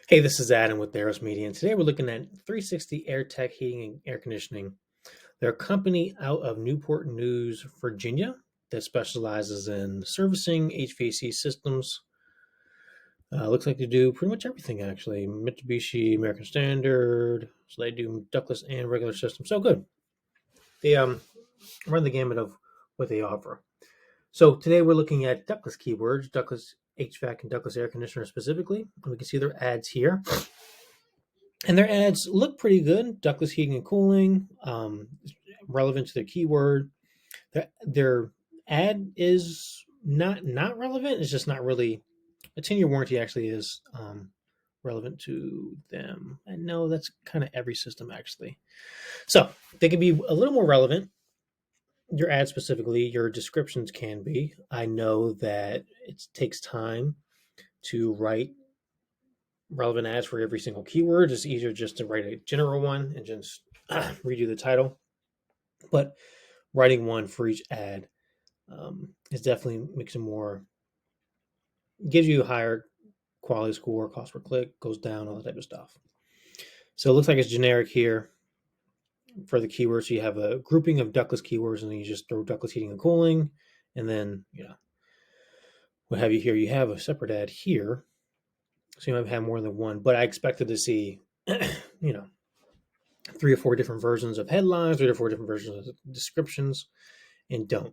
Hey, this is Adam with ROAS Media, and today we're looking at 360 Air Tech Heating and Air Conditioning. They're a company out of Newport News, Virginia, that specializes in servicing HVAC systems. Looks like they do pretty much everything, actually. Mitsubishi, American Standard, so they do ductless and regular systems. So good. They run the gamut of what they offer. So today we're looking at ductless keywords, ductless HVAC and ductless air conditioner specifically. And we can see their ads here. And their ads look pretty good. Ductless heating and cooling, relevant to their keyword. Their ad is not relevant. It's just not really. A 10-year warranty actually is relevant to them. And no, that's kind of every system actually. So they can be a little more relevant. Your ad specifically, your descriptions can be. I know that it takes time to write relevant ads for every single keyword. It's easier just to write a general one and just redo the title. But writing one for each ad is definitely makes it more, gives you a higher quality score, cost per click goes down, all that type of stuff. So it looks like it's generic here for the keywords. So you have a grouping of ductless keywords, and then you just throw ductless heating and cooling, and then what have you here? You have a separate ad here, so you might have more than one. But I expected to see, 3 or 4 different versions of headlines, 3 or 4 different versions of descriptions, and don't.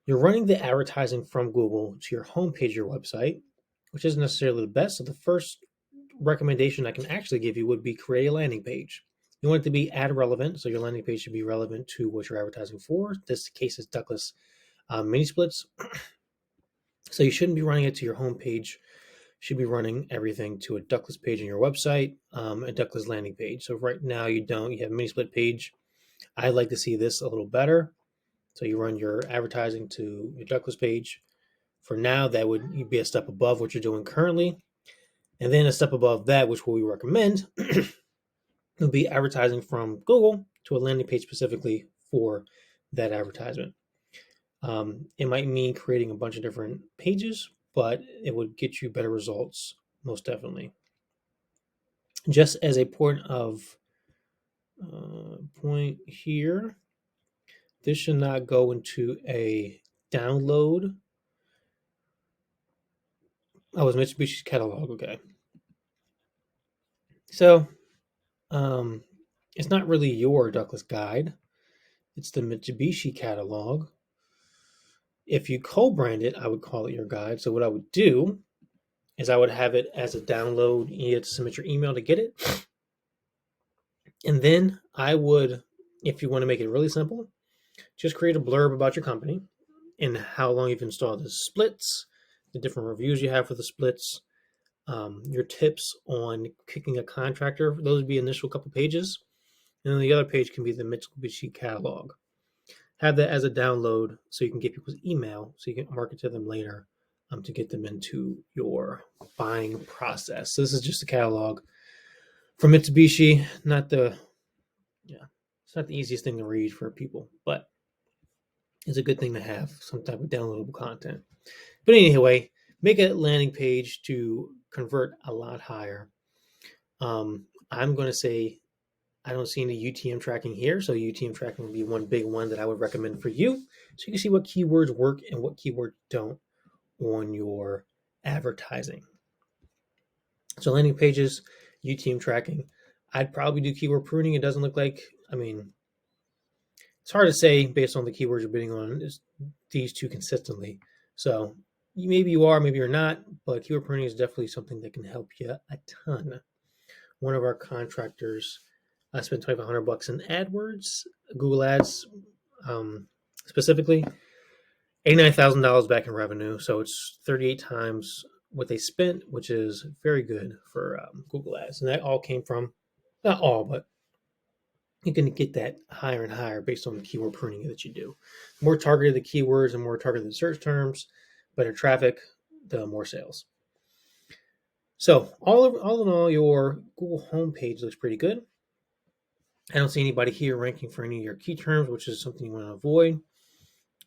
You're running the advertising from Google to your homepage, your website, which isn't necessarily the best. So the first recommendation I can actually give you would be create a landing page. You want it to be ad relevant, so your landing page should be relevant to what you're advertising for. This case is ductless mini splits. So you shouldn't be running it to your homepage. You should be running everything to a ductless page on your website, a ductless landing page. So right now you don't. You have a mini split page. I'd like to see this a little better. So you run your advertising to your ductless page. For now, that would be a step above what you're doing currently. And then a step above that, which we recommend, would be advertising from Google to a landing page specifically for that advertisement. It might mean creating a bunch of different pages, but it would get you better results, most definitely. Just as a point here, this should not go into a download. Oh, it's Mitsubishi's catalog. Okay. So, it's not really your ductless guide. It's the Mitsubishi catalog. If you co-brand it, I would call it your guide. So what I would do is I would have it as a download. You have to submit your email to get it. And then I would, if you want to make it really simple, just create a blurb about your company and how long you've installed the splits, the different reviews you have for the splits, your tips on picking a contractor. Those would be initial couple pages. And then the other page can be the Mitsubishi catalog. Have that as a download so you can get people's email so you can market to them later to get them into your buying process. So this is just a catalog from Mitsubishi. It's not the easiest thing to read for people, but it's a good thing to have some type of downloadable content. But anyway, make a landing page to convert a lot higher. I'm going to say I don't see any UTM tracking here, so UTM tracking would be one big one that I would recommend for you, so you can see what keywords work and what keywords don't on your advertising. So landing pages, UTM tracking. I'd probably do keyword pruning. It doesn't look like, it's hard to say based on the keywords you're bidding on these two consistently. So maybe you are, maybe you're not, but keyword pruning is definitely something that can help you a ton. One of our contractors I spent $2,500 in AdWords, Google Ads, specifically, $89,000 back in revenue. So it's 38 times what they spent, which is very good for Google Ads. And that all came from, not all, but you can get that higher and higher based on the keyword pruning that you do. The more targeted the keywords and more targeted the search terms, better traffic, the more sales. So all in all, your Google homepage looks pretty good. I don't see anybody here ranking for any of your key terms, which is something you want to avoid.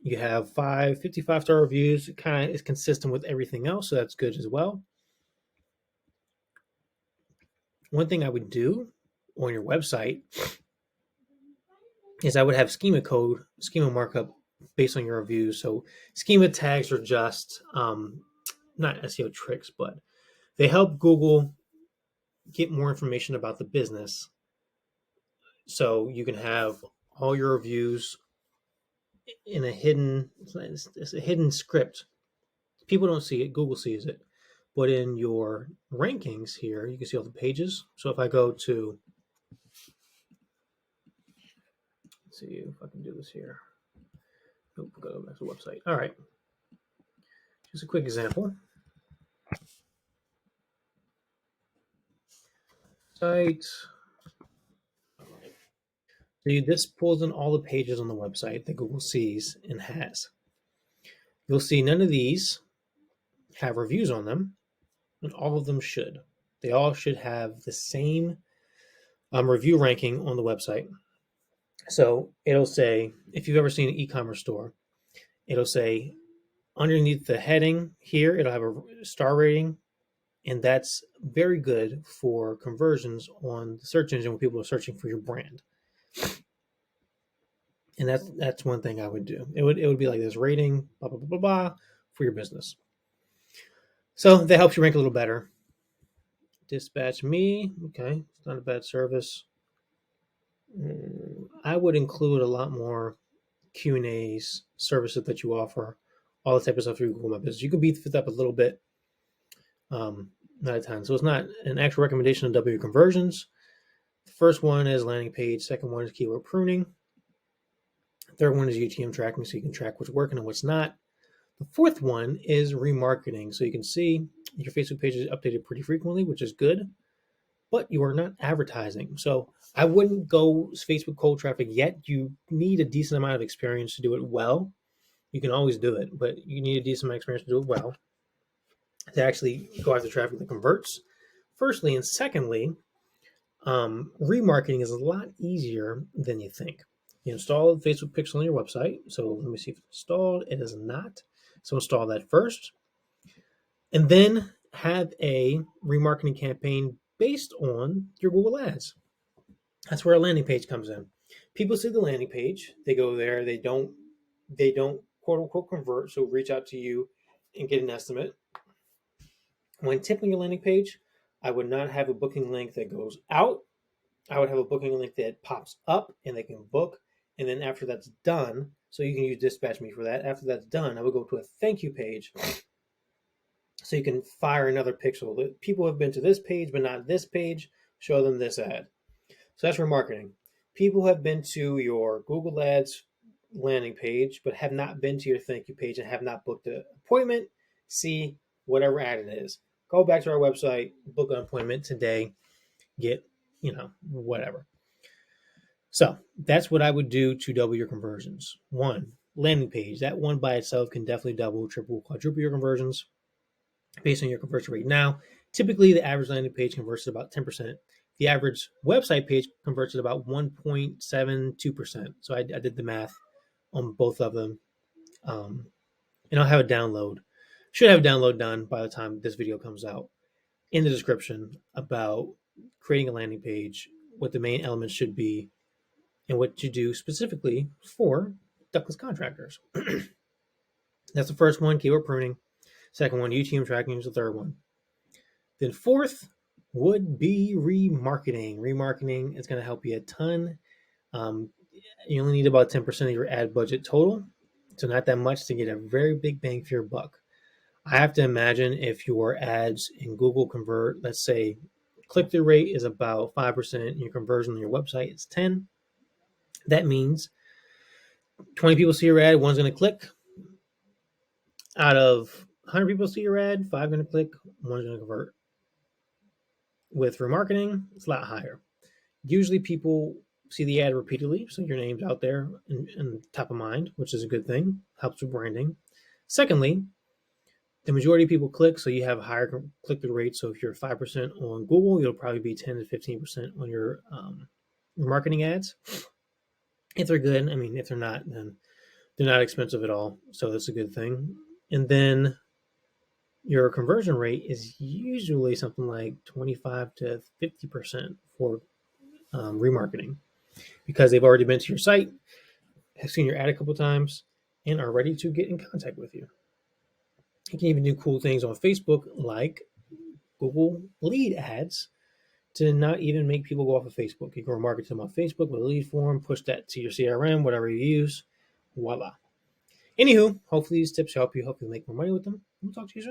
You have 55-star reviews. It kind of is consistent with everything else, so that's good as well. one thing I would do on your website is I would have schema markup based on your reviews. So schema tags are just not SEO tricks, but they help Google get more information about the business. So you can have all your reviews in it's a hidden script. People don't see it, Google sees it. But in your rankings here, you can see all the pages. So if I go to, let's see if I can do this here. Nope, go back to the website. All right. Just a quick example. Site. So this pulls in all the pages on the website that Google sees and has. You'll see none of these have reviews on them, and all of them should. They all should have the same review ranking on the website. So it'll say, if you've ever seen an e-commerce store, it'll say underneath the heading here, it'll have a star rating, and that's very good for conversions on the search engine when people are searching for your brand. And that's one thing I would do. It would be like this rating, blah blah blah blah blah, for your business. So that helps you rank a little better. Dispatch me, okay, it's not a bad service. I would include a lot more Q&As, services that you offer, all the type of stuff through Google My Business. You can beef it up a little bit, not a ton. So it's not an actual recommendation of W conversions. The first one is landing page. Second one is keyword pruning. Third one is UTM tracking, so you can track what's working and what's not. The fourth one is remarketing. So you can see your Facebook page is updated pretty frequently, which is good, but you are not advertising. So I wouldn't go Facebook cold traffic yet. You need a decent amount of experience to do it well. You can always do it, but you need a decent amount of experience to do it well, to actually go after traffic that converts, firstly. And secondly, remarketing is a lot easier than you think. You install the Facebook pixel on your website. So let me see if it's installed. It is not. So install that first. And then have a remarketing campaign based on your Google Ads. That's where a landing page comes in. People see the landing page. They go there. They don't quote unquote convert. So reach out to you and get an estimate. When tipping your landing page, I would not have a booking link that goes out. I would have a booking link that pops up and they can book. And then after that's done, so you can use Dispatch Me for that. After that's done, I would go to a thank you page. So you can fire another pixel. People have been to this page, but not this page. Show them this ad. So that's remarketing. People have been to your Google Ads landing page, but have not been to your thank you page and have not booked an appointment. See whatever ad it is. Go back to our website, book an appointment today, get, whatever. So that's what I would do to double your conversions. One, landing page. That one by itself can definitely double, triple, quadruple your conversions based on your conversion rate. Now, typically the average landing page converts at about 10%. The average website page converts at about 1.72%. So I did the math on both of them. And I'll have a download. Should have a download done by the time this video comes out in the description about creating a landing page, what the main elements should be, and what to do specifically for ductless contractors. That's the first one, keyword pruning. Second one, UTM tracking is the third one. Then fourth would be remarketing. Remarketing is going to help you a ton. You only need about 10% of your ad budget total, so not that much to get a very big bang for your buck. I have to imagine if your ads in Google convert, let's say click-through rate is about 5% and your conversion on your website is 10. That means 20 people see your ad, one's going to click. Out of 100 people see your ad, 5 going to click, one's going to convert. With remarketing, it's a lot higher. Usually people see the ad repeatedly, so your name's out there and top of mind, which is a good thing, helps with branding. Secondly, the majority of people click, so you have a higher click-through rate. So if you're 5% on Google, you'll probably be 10 to 15% on your marketing ads. If they're good, if they're not, then they're not expensive at all. So that's a good thing. And then your conversion rate is usually something like 25 to 50% for remarketing, because they've already been to your site, have seen your ad a couple times, and are ready to get in contact with you. You can even do cool things on Facebook like Google lead ads to not even make people go off of Facebook. You can remarket to them on Facebook with a lead form, push that to your CRM, whatever you use. Voila. Anywho, hopefully these tips help you make more money with them. We'll talk to you soon.